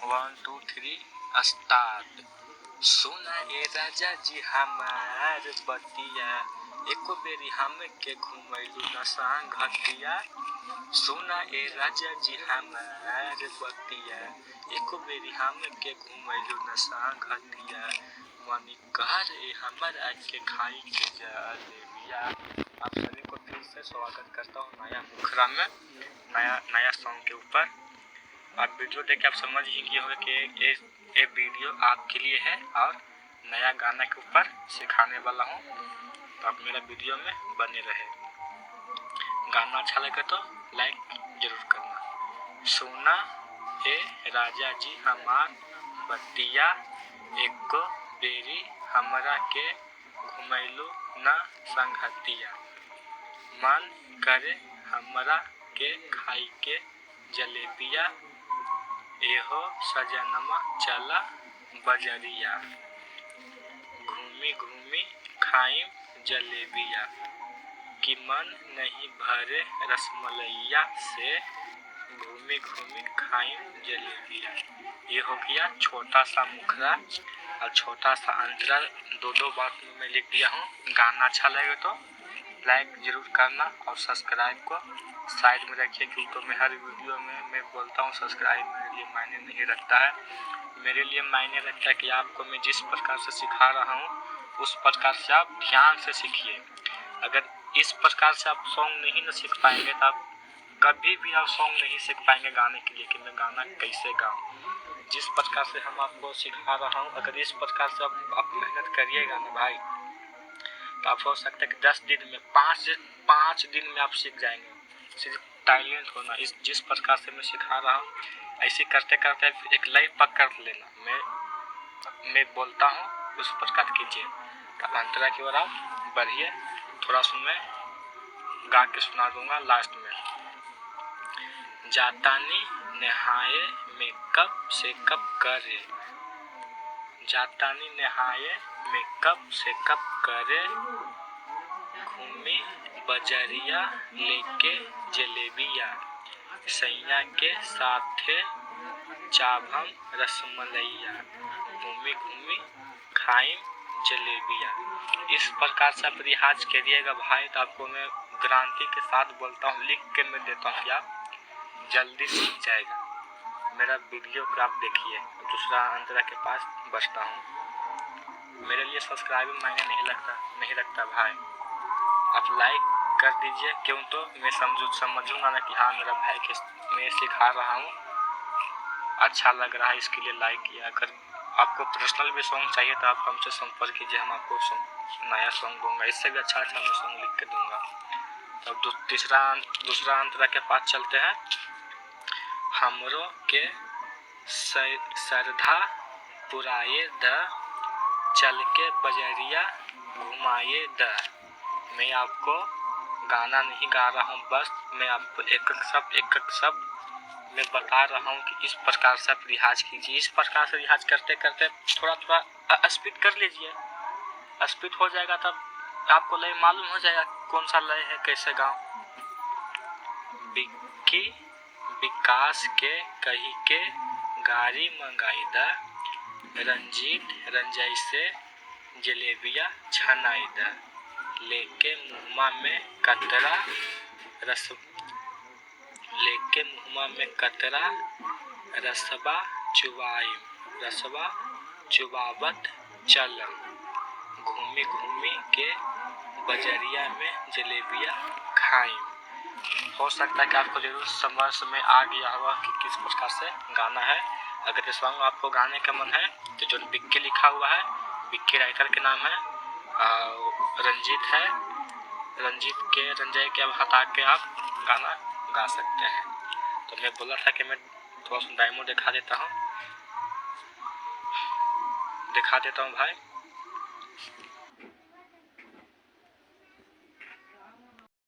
1 2 3 start. सुना ए राजा जी हमार बतिया, एको बेरी हम के घुमैलू न संगतिया। सुना ए राजा जी हमार बतिया, एको बेरी हम के घुमैलू न संगतिया। मनी कर ए हमारा के खाई के जलेबिया। आप सभी को फिर से स्वागत करता हूँ नया मुखरा में, नया सॉन्ग के ऊपर। आप वीडियो देख के आप समझ ही गए होंगे कि ये वीडियो आपके लिए है और नया गाना के ऊपर सिखाने वाला हूँ, तो आप मेरा वीडियो में बने रहे। गाना अच्छा लगे तो लाइक जरूर करना। सुना ए राजा जी हमार बतिया, एको बेरी हमरा के घुमैलू न संगतिया। मन करे हमरा के खाई के जलेबिया, एहो सजनमा चला बजरिया। घूमी घूमी खाइम जलेबिया, कि मन नहीं भरे रसमलैया से। घूमी घूमी खाइम जलेबिया। ये हो गया छोटा सा मुखरा और छोटा सा अंतरा, दो बार में लिख दिया हूँ। गाना अच्छा लगे तो लाइक जरूर करना और सब्सक्राइब को साइड में रखिए, क्योंकि मैं हर वीडियो में मैं बोलता हूँ सब्सक्राइब मेरे लिए मायने नहीं रखता है। मेरे लिए मायने रखता है कि आपको मैं जिस प्रकार से सिखा रहा हूँ उस प्रकार से आप ध्यान से सीखिए। अगर इस प्रकार से आप सॉन्ग नहीं न सीख पाएंगे तो आप कभी भी आप सॉन्ग नहीं सीख पाएंगे गाने के लिए कि मैं गाना कैसे गाऊँ। जिस प्रकार से हम आपको सिखा रहा हूँ, अगर इस प्रकार से आप मेहनत करिएगा ना भाई, तो आप हो सकता है कि 10 दिन में 5 दिन में आप सीख जाएंगे। सिर्फ टैलेंट होना, इस जिस प्रकार से मैं सिखा रहा हूँ ऐसे करते करते एक लय पकड़ लेना। मैं बोलता हूँ उस प्रकार कीजिए। तो अंतरा की ओर आप बढ़िए। थोड़ा सा मैं गा के सुना दूंगा लास्ट में। जातानी नहाए मेकअप से कप करे, जातानी नहाए मेकअप से कप करे। घूमी बजरिया लेके जलेबिया, सैया के साथे चाभम रसमलैया। घूमी घूमी खाइम जलेबिया। इस प्रकार से आप रियाज करिएगा भाई, तो आपको मैं गारंटी के साथ बोलता हूँ, लिख के मैं देता हूँ कि आप जल्दी सीख जाएगा। मेरा वीडियो को आप देखिए। दूसरा अंतरा के पास बचता हूँ। मेरे लिए सब्सक्राइब मायने नहीं रखता भाई। आप लाइक कर दीजिए, क्यों तो मैं समझूंगा ना कि हाँ मेरा भाई के मैं सिखा रहा हूँ, अच्छा लग रहा है, इसके लिए लाइक किया। अगर आपको पर्सनल भी सॉन्ग चाहिए तो आप हमसे संपर्क कीजिए, हम आपको नया सॉन्ग दूंगा। इससे भी अच्छा मैं सॉन्ग लिख के दूंगा। तो दूसरा अंतरा के पास चलते हैं। हमरो के श्रद्धा पुराए द, चल के बजरिया घुमाए द। मैं आपको गाना नहीं गा रहा हूँ, बस मैं आपको एक एक शब्द मैं बता रहा हूँ कि इस प्रकार से आप रियाज कीजिए। इस प्रकार से रियाज करते करते थोड़ा स्पीड कर लीजिए। स्पीड हो जाएगा तब आपको लय मालूम हो जाएगा कौन सा लय है, कैसे गाऊं। बिक्की विकास के कही के गाड़ी मंगाई द, रंजीत रंजय से जलेबिया छनाई द। लेके मुहमा में कतरा रसबा चुबावत चलम। घूमी घूमी के बजरिया में जलेबिया खाइम। हो सकता है कि आपको जरूर समझ में आ गया होगा कि किस प्रकार से गाना है। अगर ये सॉन्ग आपको गाने का मन है तो जो बिक्की लिखा हुआ है, बिक्की राइटर के नाम है, रंजीत है, रंजय के अब हटा के आप गाना गा सकते हैं। तो मैं बोला था कि मैं थोड़ा सा डेमो दिखा देता हूँ भाई।